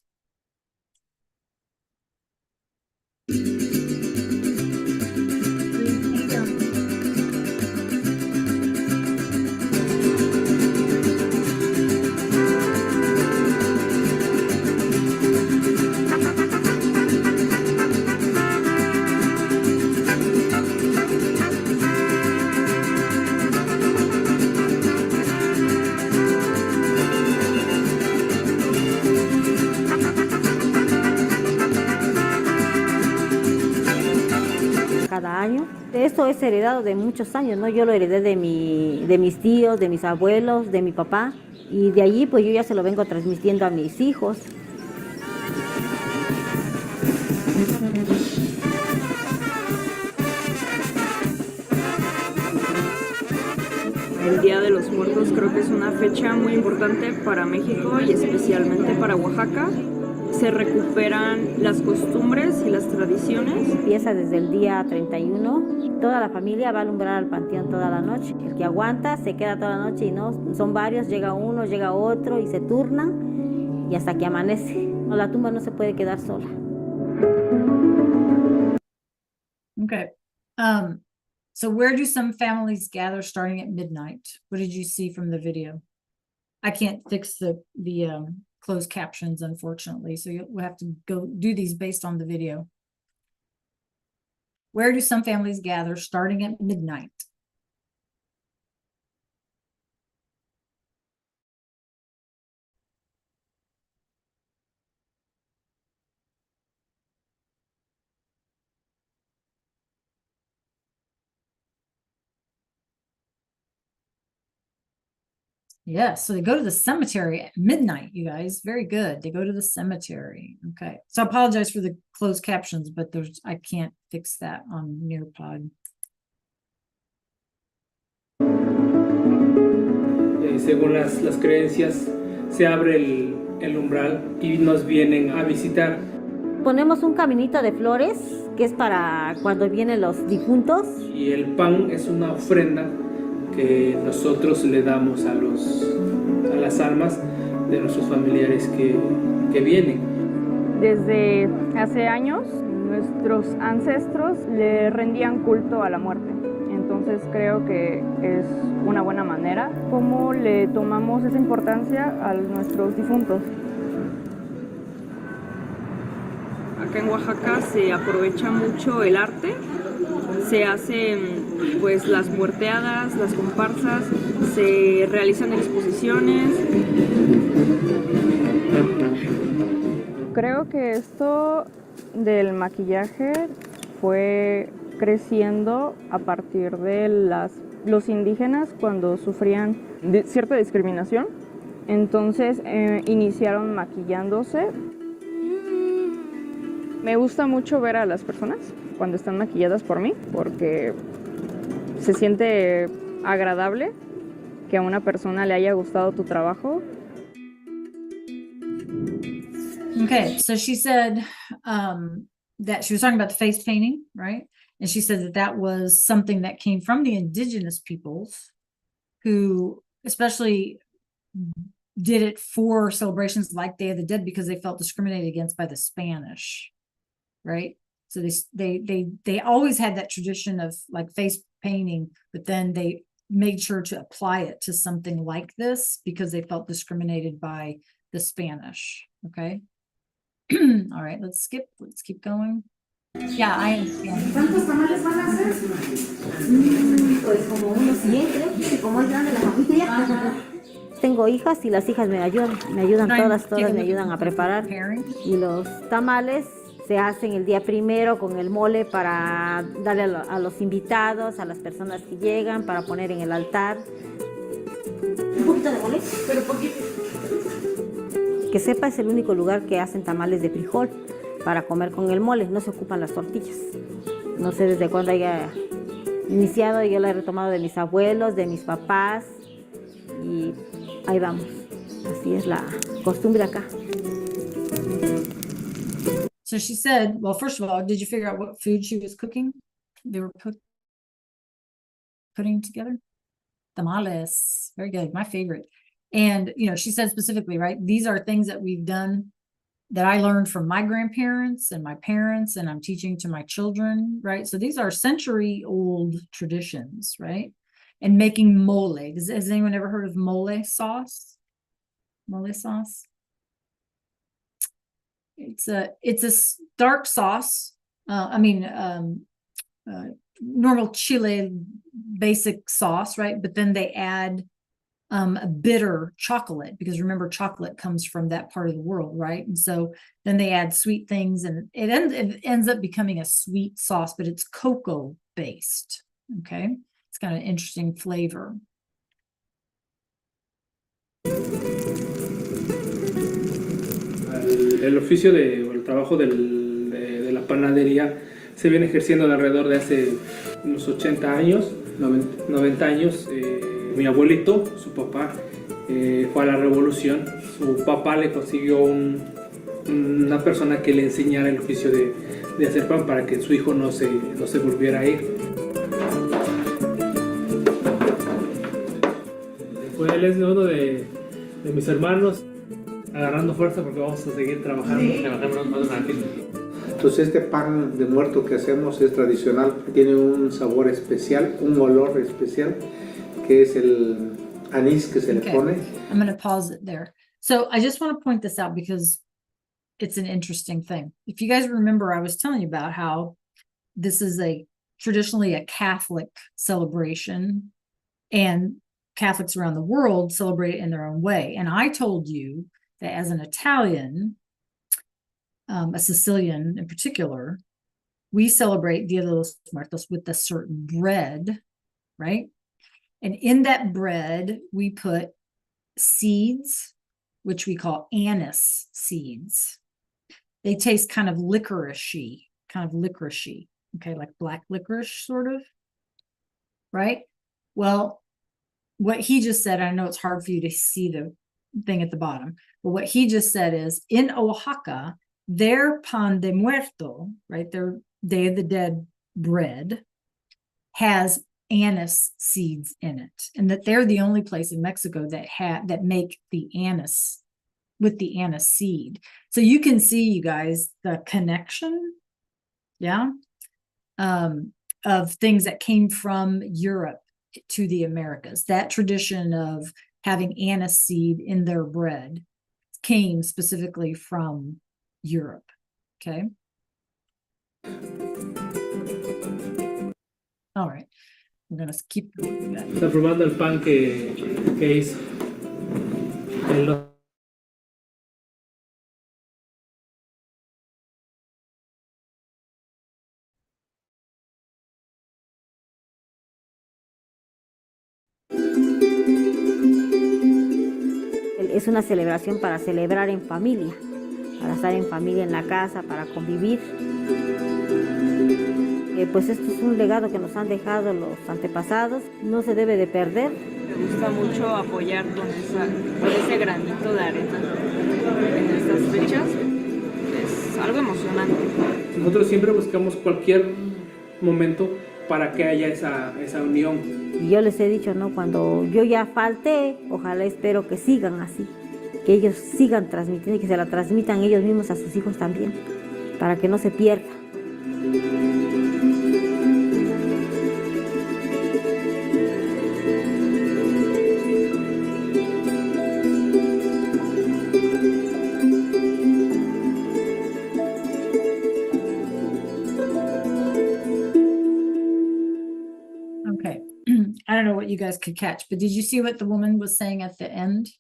Esto es heredado de muchos años, ¿no? Yo lo heredé de mis tíos, de mis abuelos, de mi papá, y de allí pues yo ya se lo vengo transmitiendo a mis hijos. El Día de los Muertos creo que es una fecha muy importante para México y especialmente para Oaxaca. Se recuperan las costumbres y las tradiciones. Empieza desde el día 31, toda la familia va a alumbrar al panteón toda la noche. El que aguanta se queda toda la noche y no, son varios, llega uno, llega otro y se turnan y hasta que amanece. No, la tumba no se puede quedar sola. Okay. So where do some families gather starting at midnight? What did you see from the video? I can't fix the closed captions, unfortunately, so we'll have to go do these based on the video. Where do some families gather starting at midnight? Yeah, so they go to the cemetery at midnight, you guys. Very good. They go to the cemetery. Okay. So I apologize for the closed captions, but I can't fix that on Nearpod. Según las creencias, se abre el umbral y nos vienen a visitar. Ponemos un caminito de flores, que es para cuando vienen los difuntos. Y el pan es una ofrenda que nosotros le damos a las almas de nuestros familiares que vienen. Desde hace años, nuestros ancestros le rendían culto a la muerte. Entonces creo que es una buena manera como le tomamos esa importancia a nuestros difuntos. Acá en Oaxaca se aprovecha mucho el arte, se hacen pues las muerteadas, las comparsas, se realizan exposiciones. Creo que esto del maquillaje fue creciendo a partir de los indígenas cuando sufrían de cierta discriminación. Entonces iniciaron maquillándose. Me gusta mucho ver a las personas cuando están maquilladas por mí, porque se siente agradable que a una persona le haya gustado tu trabajo. Okay, so she said that she was talking about the face painting, right? And she said that was something that came from the indigenous peoples who especially did it for celebrations like Day of the Dead because they felt discriminated against by the Spanish, right? So they always had that tradition of like face painting, but then they made sure to apply it to something like this because they felt discriminated by the Spanish. Okay. All right, let's keep going. Yeah, I understand. ¿Cuántos tamales van a hacer? Pues como unos 100, creo, y como es grande la familia. Tengo hijas y las hijas me ayudan todas me ayudan a preparar. Y los tamales se hacen el día primero con el mole para darle a los invitados, a las personas que llegan, para poner en el altar. ¿Un poquito de mole? Pero poquito. Que sepa, es el único lugar que hacen tamales de frijol para comer con el mole, no se ocupan las tortillas. No sé desde cuándo haya iniciado, yo la he retomado de mis abuelos, de mis papás, y ahí vamos. Así es la costumbre acá. So she said, well, first of all, did you figure out what food she was cooking? They were putting together? Tamales. Very good. My favorite. And, she said specifically, right? These are things that we've done that I learned from my grandparents and my parents, and I'm teaching to my children, right? So these are century-old traditions, right? And making mole. Has anyone ever heard of mole sauce? Mole sauce? It's a dark sauce. Normal chile basic sauce, right? But then they add bitter chocolate, because remember, chocolate comes from that part of the world, right? And so then they add sweet things, and it ends up becoming a sweet sauce, but it's cocoa based. Okay, it's got an interesting flavor. El oficio o el trabajo de la panadería se viene ejerciendo alrededor de hace unos 80 años, 90 años. Mi abuelito, su papá, fue a la revolución. Su papá le consiguió una persona que le enseñara el oficio de hacer pan para que su hijo no se volviera a ir. Pues él es uno de mis hermanos, agarrando fuerza porque vamos a seguir trabajando. Sí. Entonces este pan de muerto que hacemos es tradicional, tiene un sabor especial, un olor especial, que es el anís que se le pone. I'm going to pause it there. So I just want to point this out because it's an interesting thing. If you guys remember, I was telling you about how this is traditionally a Catholic celebration, and Catholics around the world celebrate it in their own way. And I told you that as an Italian, a Sicilian in particular, we celebrate Dia de los Muertos with a certain bread, right? And in that bread, we put seeds, which we call anise seeds. They taste kind of licoricey, okay, like black licorice, sort of, right? Well, what he just said, I know it's hard for you to see the thing at the bottom, but what he just said is in Oaxaca, their pan de muerto, right, their Day of the Dead bread has anise seeds in it, and that they're the only place in Mexico that make the anise with the anise seed. So you can see, you guys, the connection, yeah, of things that came from Europe to the Americas. That tradition of having anise seed in their bread came specifically from Europe. Okay. All right. I'm going to keep going. Está probando el pan que hizo. Es una celebración para celebrar en familia, para estar en familia en la casa, para convivir. Pues esto es un legado que nos han dejado los antepasados, no se debe de perder. Me gusta mucho apoyar con ese granito de arena en estas fechas. Es algo emocionante. Nosotros siempre buscamos cualquier momento para que haya esa unión. Y yo les he dicho, ¿no? Cuando yo ya falté, ojalá espero que sigan así, que ellos sigan transmitiendo y que se la transmitan ellos mismos a sus hijos también, para que no se pierda. Okay. I don't know what you guys could catch, but did you see what the woman was saying at the end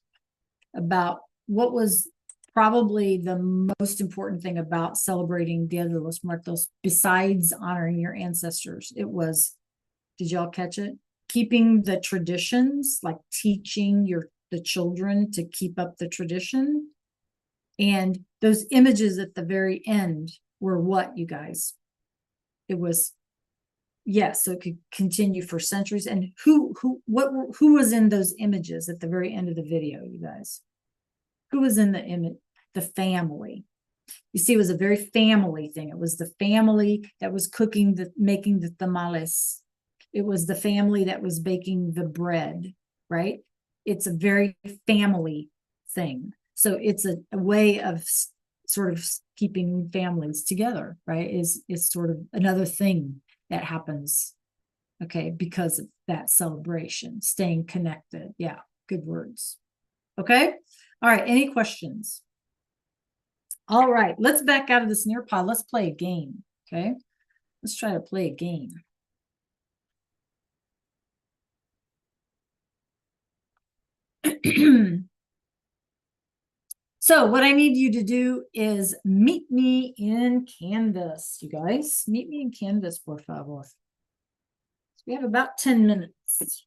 about what was probably the most important thing about celebrating Dia de los Muertos besides honoring your ancestors? It was, did y'all catch it? Keeping the traditions, like teaching the children to keep up the tradition. And those images at the very end were what, you guys? It was, yes, so it could continue for centuries. And who was in those images at the very end of the video, you guys? Who was in the image? The family. You see, it was a very family thing. It was the family that was making the tamales. It was the family that was baking the bread, right? It's a very family thing. So it's a way of sort of keeping families together, right? Is sort of another thing that happens, okay, because of that celebration, staying connected. Yeah, good words. Okay, all right, any questions? All right, let's back out of this Nearpod. Let's play a game, okay? Let's try to play a game. So what I need you to do is meet me in Canvas, you guys. Meet me in Canvas, por favor. We have about 10 minutes.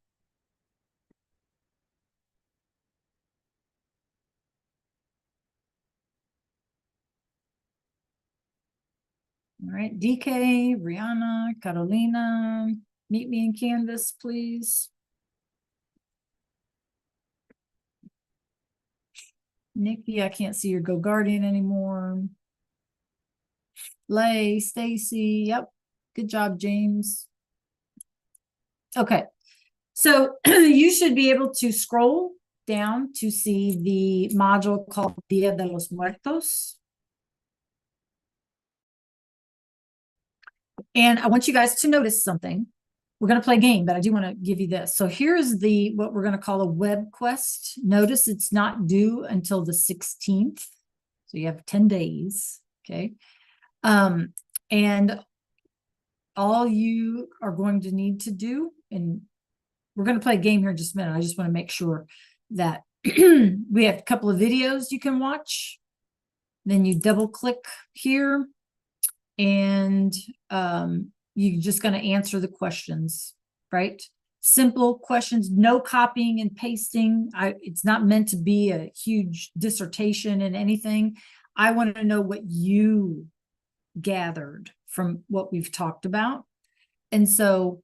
All right, DK, Rihanna, Carolina, meet me in Canvas, please. Nikki, I can't see your Go Guardian anymore. Lay, Stacy, yep. Good job, James. Okay, so you should be able to scroll down to see the module called Dia de los Muertos. And I want you guys to notice something. We're going to play a game, but I do want to give you this. So here's what we're going to call a web quest. Notice it's not due until the 16th. So you have 10 days. Okay. And all you are going to need to do, and we're going to play a game here in just a minute. I just want to make sure that we have a couple of videos you can watch. Then you double click here, and you're just going to answer the questions, right? Simple questions, no copying and pasting. It's not meant to be a huge dissertation in anything. I want to know what you gathered from what we've talked about. And so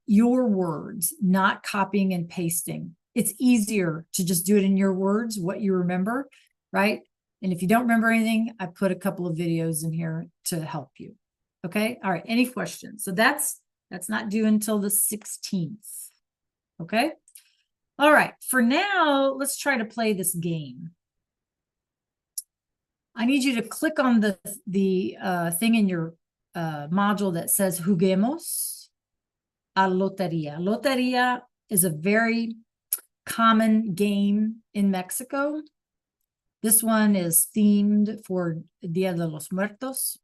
your words, not copying and pasting. It's easier to just do it in your words, what you remember, right? And if you don't remember anything, I put a couple of videos in here to help you. Okay. All right. Any questions? So that's not due until the 16th. Okay. All right. For now, let's try to play this game. I need you to click on the thing in your module that says Juguemos a Loteria. Loteria is a very common game in Mexico. This one is themed for Dia de los Muertos.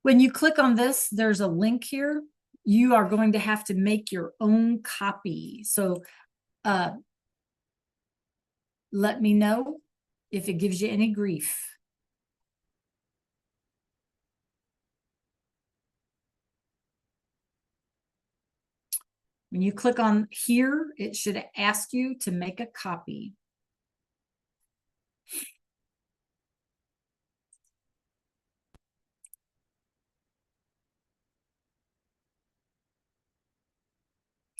When you click on this, there's a link here. You are going to have to make your own copy. So let me know if it gives you any grief. When you click on here, it should ask you to make a copy.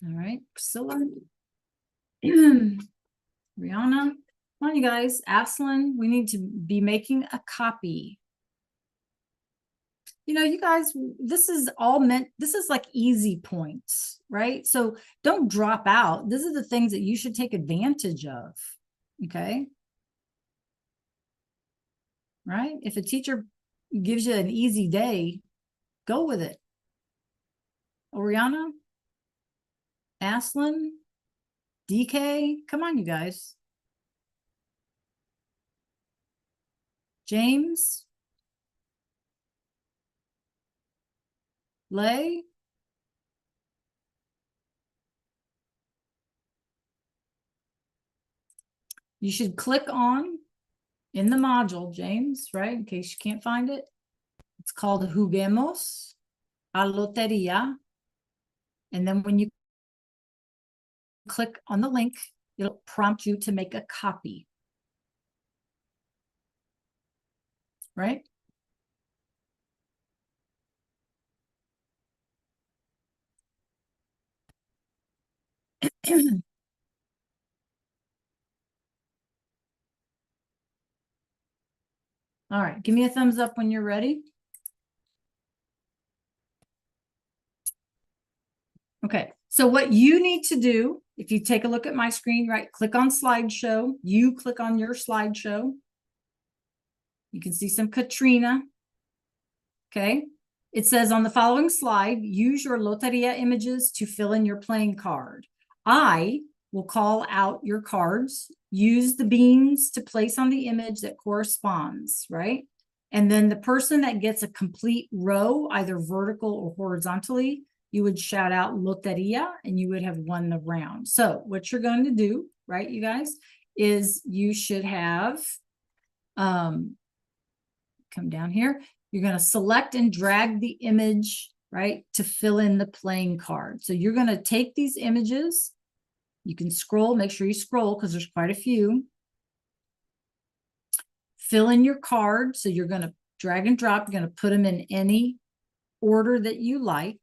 All right, Priscilla, Rihanna, come on, you guys. Aslan, we need to be making a copy. You know, you guys, this is all meant, this is like easy points, right? So don't drop out. These are the things that you should take advantage of, okay? Right? If a teacher gives you an easy day, go with it. Oriana, Aslan, DK, come on, you guys. James, Lay, you should click on in the module, James, right? In case you can't find it. It's called Juguemos a Loteria. And then when you click on the link, it'll prompt you to make a copy. Right? All right, give me a thumbs up when you're ready. Okay, so what you need to do, if you take a look at my screen, right, click on slideshow, you click on your slideshow. You can see some Katrina. Okay, it says on the following slide, use your Loteria images to fill in your playing card. I will call out your cards, use the beans to place on the image that corresponds, right? And then the person that gets a complete row, either vertical or horizontally, you would shout out loteria and you would have won the round. So what you're going to do, right, you guys, is you should have, come down here. You're going to select and drag the image, right, to fill in the playing card. So you're going to take these images. You can scroll, make sure you scroll because there's quite a few. Fill in your card. So you're going to drag and drop. You're going to put them in any order that you like.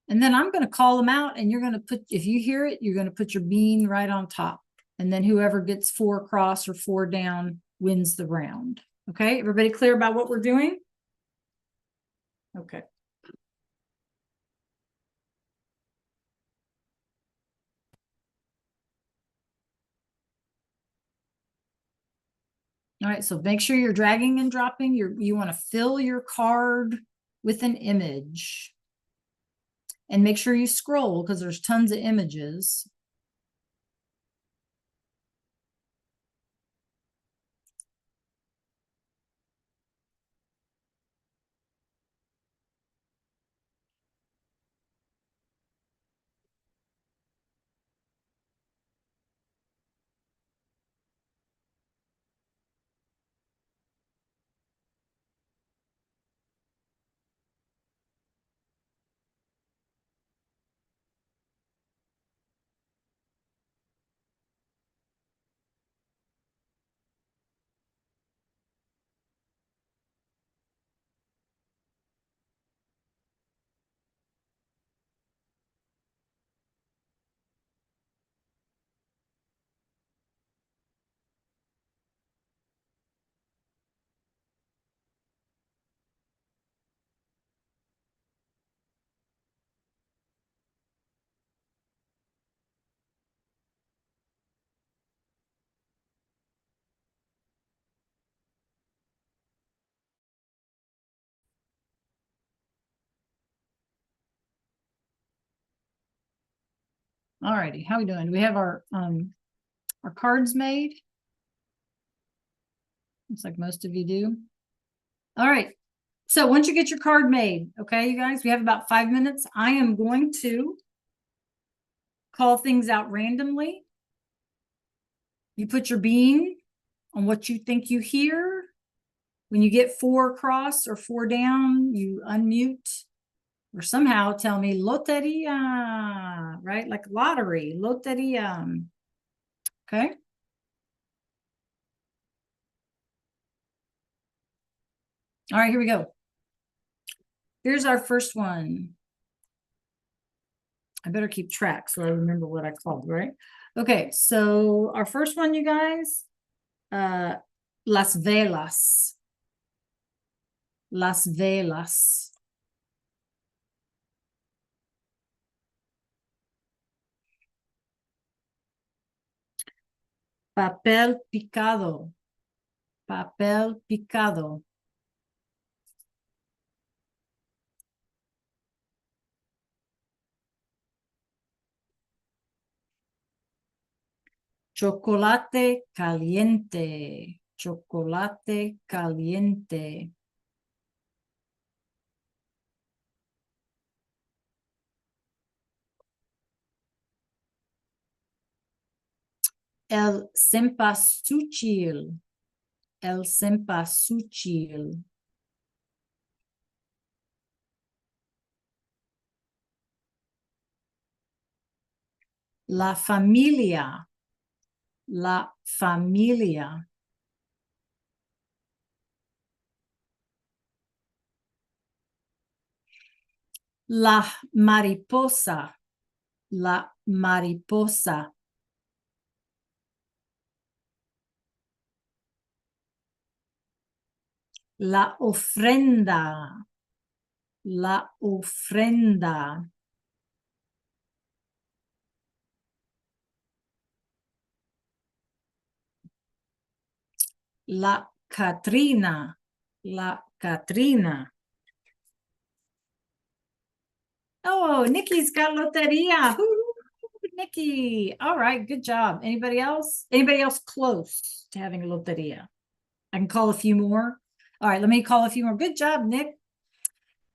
And then I'm going to call them out and you're going to put, if you hear it, you're going to put your bean right on top. And then whoever gets 4 across or 4 down wins the round. Okay, everybody clear about what we're doing? Okay. All right, so make sure you're dragging and dropping. You want to fill your card with an image. And make sure you scroll because there's tons of images. All righty, how we doing? Do we have our cards made? Looks like most of you do. All right. So once you get your card made, okay, you guys, we have about 5 minutes. I am going to call things out randomly. You put your bean on what you think you hear. When you get 4 across or 4 down, you unmute or somehow tell me loteria, right? Like lottery, loteria. Okay. All right, here we go. Here's our first one. I better keep track so I remember what I called, right? Okay, so our first one, you guys, Las Velas. Las Velas. Papel picado. Papel picado. Chocolate caliente. Chocolate caliente. El cempasúchil. El cempasúchil. La familia. La familia. La mariposa. La mariposa. La ofrenda. La ofrenda. La Catrina. La Catrina. Oh, Nikki's got loteria. Nikki. All right, good job. Anybody else? Anybody else close to having a loteria? I can call a few more. All right, let me call a few more. Good job, Nick.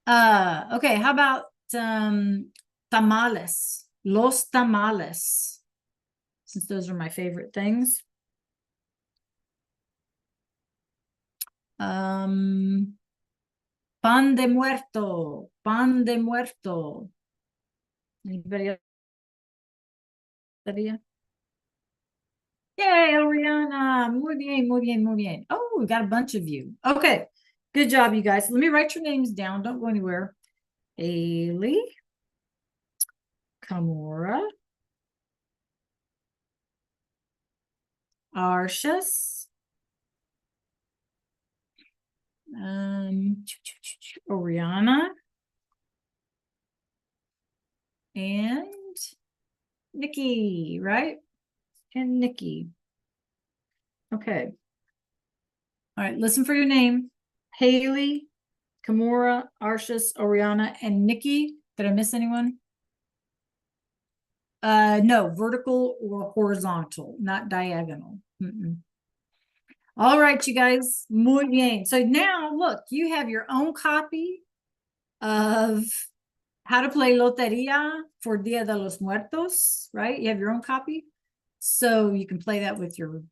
Okay, how about tamales? Los tamales. Since those are my favorite things. Pan de muerto. Pan de muerto. Anybody else? Yay, Oriana. Muy bien, muy bien, muy bien. Oh, we got a bunch of you. Okay, good job, you guys. Let me write your names down. Don't go anywhere. Ailey, Kamora, Arshas, Oriana, and Nikki, right? And Nikki. Okay. All right, listen for your name. Haley, Kamora, Arshas, Oriana, and Nikki. Did I miss anyone? No, vertical or horizontal, not diagonal. All right, you guys. Muy bien. So now look, you have your own copy of how to play Loteria for Dia de los Muertos, right? You have your own copy. So you can play that with your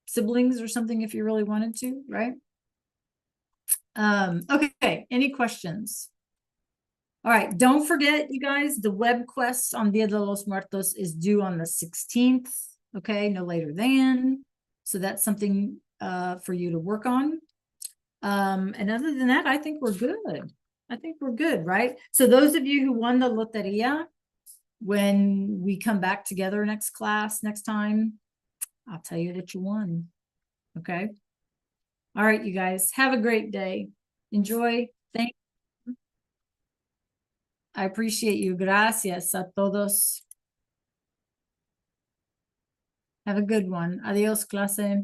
siblings or something if you really wanted to, right? Okay, any questions? All right, don't forget, you guys, the web quest on Dia de los Muertos is due on the 16th, okay, no later than. So that's something for you to work on. And other than that, I think we're good. I think we're good, right? So those of you who won the Loteria, when we come back together next class, next time, I'll tell you what you won, okay? All right, you guys, have a great day. Enjoy. Thank you. I appreciate you. Gracias a todos. Have a good one. Adios, clase.